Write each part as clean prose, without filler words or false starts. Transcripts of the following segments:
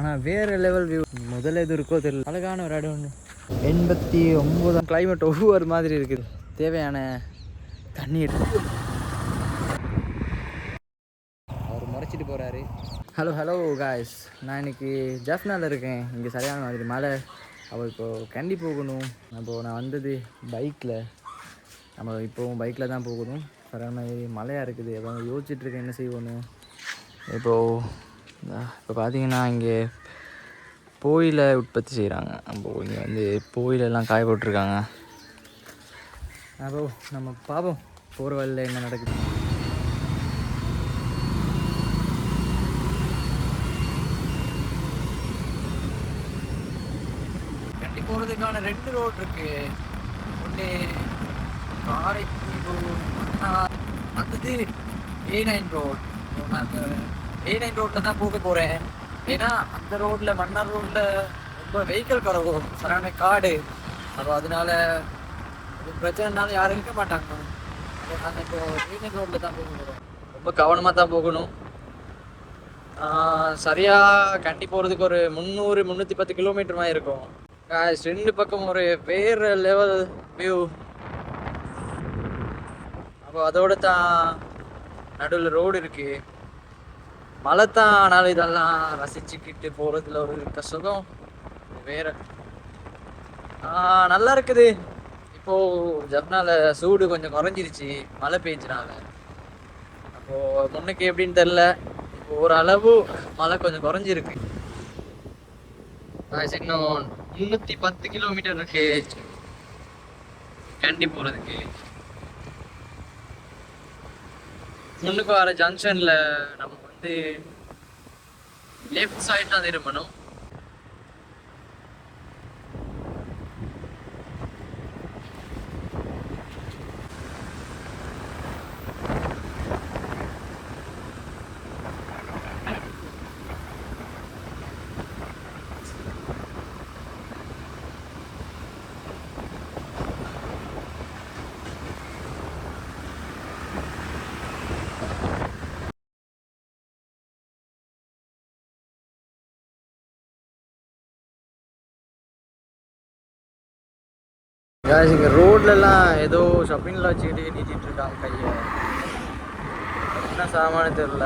ஆனால் வேறு level view. முதல்ல எது இருக்கோ தெரியல. அழகான ஒரு இடம் ஒன்று. 89 கிளைமேட் ஒவ்வொரு மாதிரி இருக்குது. தேவையான தண்ணீர். அவர் முறைச்சிட்டு போகிறாரு. ஹலோ காய்ஸ், நான் இன்றைக்கி ஜாஃப்னாவில் இருக்கேன். இங்கே சரியான மாதிரி மழை. அவள் இப்போது கண்டி போகணும். நான் வந்தது பைக்கில். நம்ம இப்போவும் பைக்கில் தான் போகணும். சரியான மாதிரி மழையாக இருக்குது. அதான் யோசிச்சுட்ருக்கேன் என்ன செய்வோன்னு. இப்போ பார்த்தீங்கன்னா இங்கே புகையிலை உற்பத்தி செய்கிறாங்க. அப்போது இங்கே வந்து புகையிலெல்லாம் காய போட்டிருக்காங்க. அப்போது நம்ம பார்ப்போம் போகிற வழியில் என்ன நடக்குது. கண்டி போகிறதுக்கான 2 ரோடு இருக்குது. ஒன்று காரைக்குடி, அடுத்தது A9 ரோடு. அந்த A9 ரோட்டில் தான் போக போகிறேன். ஏன்னா அந்த ரோட்டில் மன்னார் ரோட்டில் ரொம்ப வெஹிக்கிள் குறவு, சரியான காடு. அப்போ அதனால பிரச்சனைனால யாரும் இருக்க மாட்டாங்க. நாங்கள் இப்போ A9 ரோட்டில் தான் போக போகிறோம். ரொம்ப கவனமாக தான் போகணும். சரியாக கண்டி போகிறதுக்கு ஒரு 300-310 கிலோமீட்டர் மாதிரி இருக்கும். 2 பக்கம் ஒரு வேறு லெவல் வியூ. அப்போ அதோட தான் நடுவில் ரோடு இருக்குது. மழை தான். ஆனாலும் இதெல்லாம் ரசிச்சுக்கிட்டு போகிறதுல ஒரு சுகம் வேறு. நல்லா இருக்குது. இப்போது ஜப்னால சூடு கொஞ்சம் குறைஞ்சிருச்சு மழை பெஞ்சனால. அப்போது முன்னுக்கு எப்படின்னு தெரில. இப்போ ஓரளவு மழை கொஞ்சம் குறைஞ்சிருக்கு. இன்னும் 310 கிலோமீட்டர் இருக்கு கண்டி போகிறதுக்கு. முன்னுக்கு வர ஜங்ஷனில் நம்ம வந்து லெஃப்ட் சைட் தான் திரும்பணும். இங்கே ரோட்லலாம் ஏதோ ஷாப்பிங்கில் வச்சுக்கிட்டு நீட்டிகிட்டு இருக்காங்க கையை. என்ன சாமானு தெரில.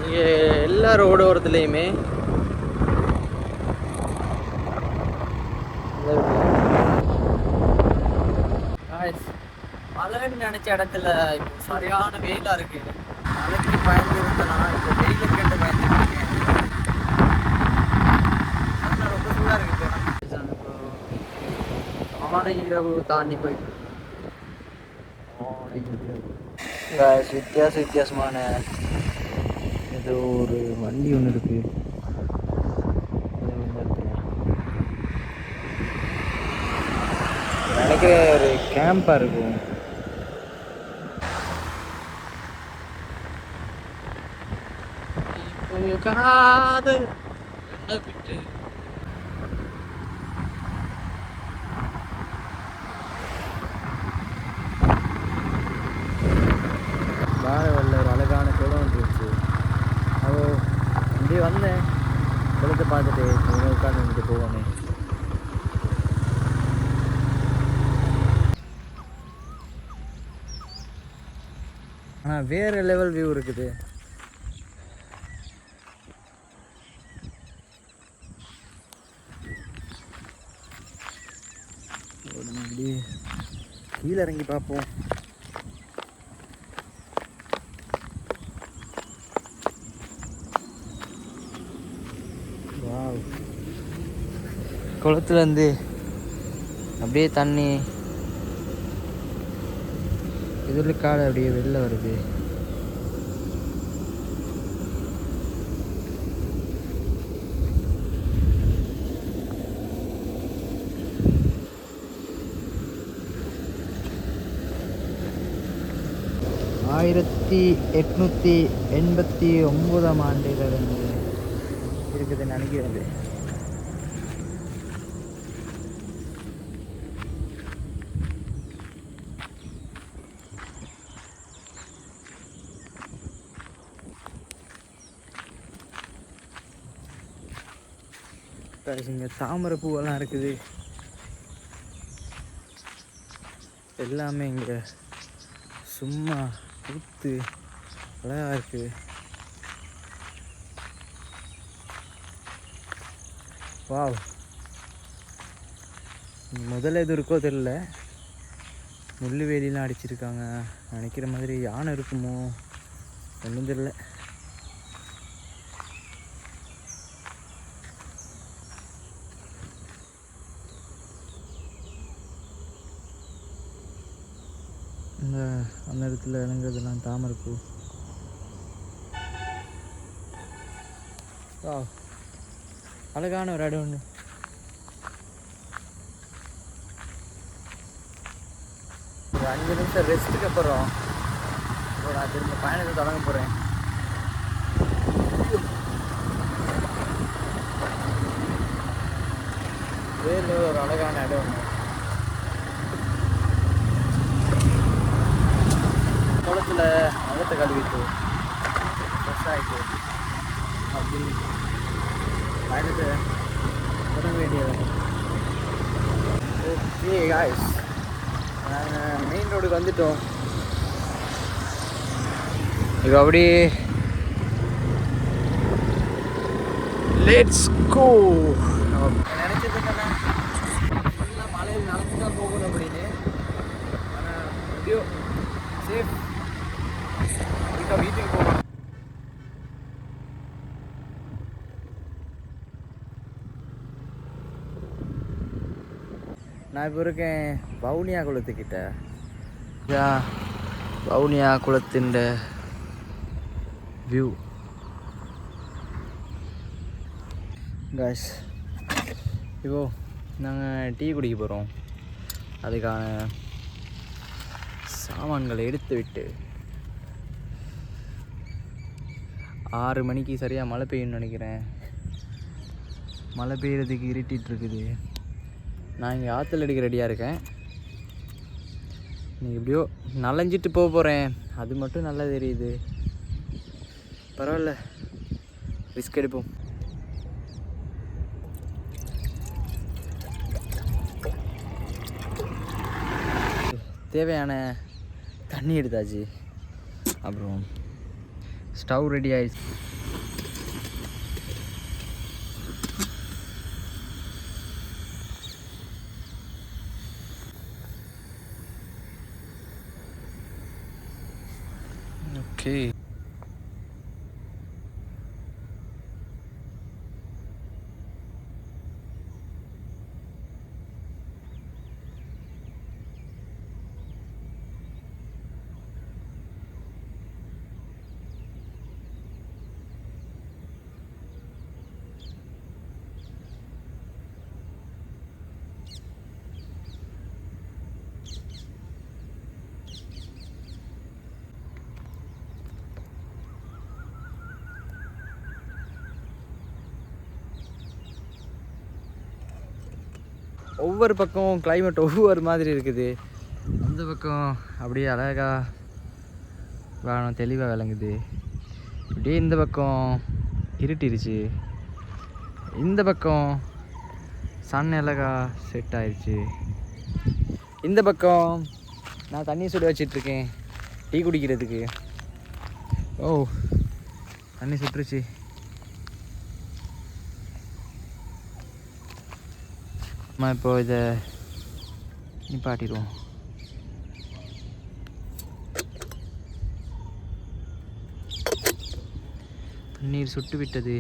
இங்கே எல்லா ரோடு ஓரத்துலேயுமே மழைன்னு நினச்ச இடத்துல இப்போ சரியான வெயிலாக இருக்குது. மழைக்கு பயந்து இருந்தேன்னா இப்போ வெயிலுக்கு கேட்டு பயந்துருக்கேன். ரொம்ப சூடாக இருக்குது. இரவு தாண்டி போயிட்டு வித்தியாசமான ஏதோ ஒரு வண்டி ஒன்று இருக்கு. நினைக்கிற ஒரு கேம்பா இருக்கும். வாரவல்ல ஒரு அழகான குளம் இருந்துச்சு. அப்போ இங்கே வந்தேன். குளத்தை பார்த்துட்டு உட்காந்து போவேன். ஆனால் வேறு லெவல் வியூ இருக்குது. அப்படியே கீழே இறங்கி பார்ப்போம். குளத்துலேருந்து அப்படியே தண்ணி எதிர்கால அப்படியே வெளில வருது. ஆயிரத்தி 889 ஆண்டிலிருந்து இருக்குதுன்னு நினைக்கிறது. இங்கே தாமரை பூவெல்லாம் இருக்குது. எல்லாமே இங்கே சும்மா பூத்து அழகாக இருக்குது. வாவ், முதல்ல எது இருக்கோ தெரியல. முள்ளு வேலிலாம் அடிச்சிருக்காங்க. நினைக்கிற மாதிரி யானை இருக்குமோ ஒன்றும் தெரியல. அந்த இடத்துல இறங்குறதுலாம் தாமரைப்பூ. வாவ், அழகான ஒரு இடம் ஒன்று. ஒரு 5 நிமிஷம் ரெஸ்ட்டுக்கு அப்புறம் நான் திரும்ப பயணத்தை தொடங்க போகிறேன். வேறு ஒரு அழகான இடம் ஒன்று. குளத்தில் முகத்தை கழுவிட்டு ஃப்ரெஷ் ஆகிட்டு அப்படின்னு பயணத்தை தொடங்க வேண்டியது. ஓகே காய்ஸ், நாங்கள் மெயின் ரோடுக்கு வந்துட்டோம். இப்போ அப்படியே லெட்ஸ் கோ. நினச்சது என்னன்னா ஃபுல்லாக மலையில் நடந்து தான் போகணும் அப்படின்னு. ஆனால் எப்படியோ சேஃப் வீட்டுக்கு போகணும். நான் இப்போ இருக்கேன் வவுனியா குளத்துக்கிட்ட. வவுனியா குளத்தின் வியூ காய்ஸ். இப்போது நாங்கள் டீ குடிக்க போகிறோம். அதுக்கான சாமான்களை எடுத்து விட்டு 6 மணிக்கு சரியாக மழை பெய்யும்னு நினைக்கிறேன். மழை பெய்யறதுக்கு இருட்டிகிட்ருக்குது. நான் இங்கே ஆற்றுல அடிக்க ரெடியாக இருக்கேன். நீ எப்படியோ நனைஞ்சிட்டு போக போகிறேன், அது மட்டும் நல்லா தெரியுது. பரவாயில்ல, ரிஸ்க் எடுப்போம். தேவையான தண்ணி எடுத்தாச்சு. அப்புறம் ஸ்டவ் ரெடி ஆயிடுச்சு. ஓகே, ஒவ்வொரு பக்கம் கிளைமேட் ஒவ்வொரு மாதிரி இருக்குது. அந்த பக்கம் அப்படியே அழகாக வானம் தெளிவாக விளங்குது. இப்படியே இந்த பக்கம் இருட்டிருச்சு. இந்த பக்கம் சன் அழகாக செட் ஆயிடுச்சு. இந்த பக்கம் நான் தண்ணி சுட வச்சிட்ருக்கேன் டீ குடிக்கிறதுக்கு. ஓ, தண்ணி சுட்டுருச்சு. நம்ம இப்போ இதை நிப்பாட்டிடுவோம். தண்ணீர் சுட்டு விட்டது.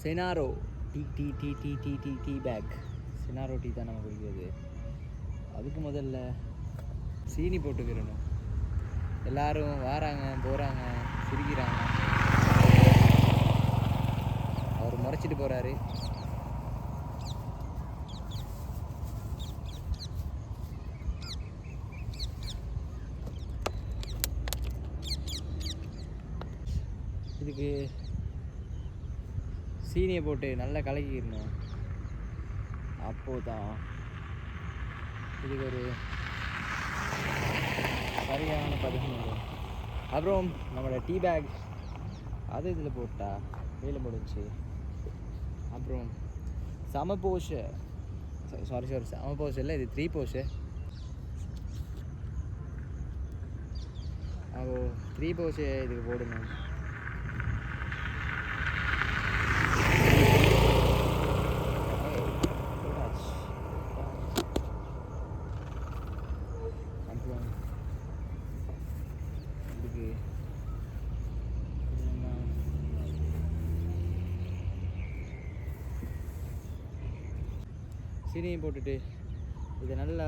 செனாரோ tea tea tea tea tea tea tea bag. செனாரோ டீ தான் நம்ம குடிக்கிறது. அதுக்கு முதல்ல சீனி போட்டுக்கிறணும். எல்லாரும் வாராங்க போகிறாங்க சிரிக்கிறாங்க. அவர் முறைச்சிட்டு போகிறாரு. இதுக்கு சீனியை போட்டு நல்லா கலக்கிடணும். அப்போது தான் இதுக்கு ஒரு சரியான பதம் வரும். அப்புறம் நம்மளோட டீ பேக் அது இதில் போட்டா வேலை முடிஞ்சு. அப்புறம் சமபோஷை சாரி சமபோஷை இல்லை, இது 3 போஷை. அப்போ 3 போஷை இதுக்கு போடணும். அப்புறம் இதுக்கு சீனியும் போட்டுட்டு இதை நல்லா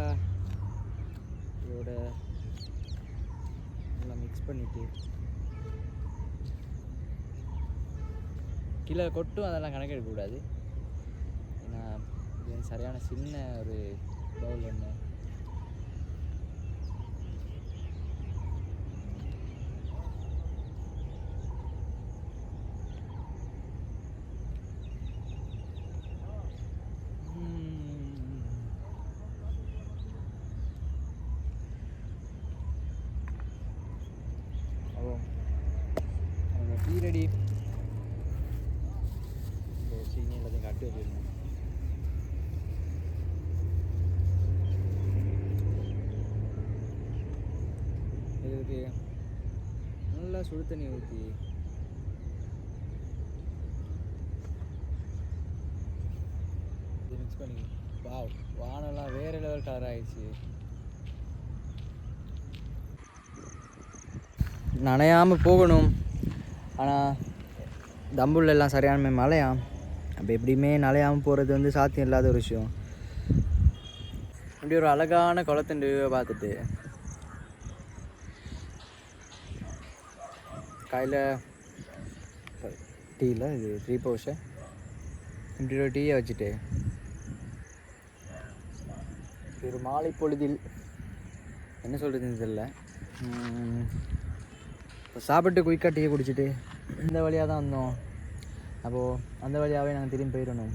இதோட நல்லா மிக்ஸ் பண்ணிவிட்டு கீழே கொட்டும் அதெல்லாம் கணக்கு எடுக்கக்கூடாது. ஏன்னா இது சரியான சின்ன ஒரு பவுல் ஒன்று. Tea ready. சீனி எல்லாத்தையும் கட்டி வச்சிடணும். இதுக்கு நல்லா சுடு தண்ணி ஊற்றி மிக்ஸ் பண்ணி வானெல்லாம் வேறு லெவல் கலர் ஆயிடுச்சு. நனையாமல் போகணும். ஆனால் தம்புள்ள எல்லாம் சரியான மழையாம். அப்போ எப்படியுமே நனையாமல் போகிறது வந்து சாத்தியம் இல்லாத ஒரு விஷயம். இப்படி ஒரு அழகான குளத்தண்டு பார்த்துட்டு கையில் டீயில் இது 3 போஷை இப்படி ஒரு டீயை வச்சுட்டு ஒரு மாலை பொழுதில் என்ன சொல்கிறதுன்னு தெரியல. சாப்பிட்டு குயிக்காக டீயை குடிச்சிட்டு இந்த வழியாக தான் வந்தோம். அப்போது அந்த வழியாகவே நாங்கள் திரும்பி போயிடணும்.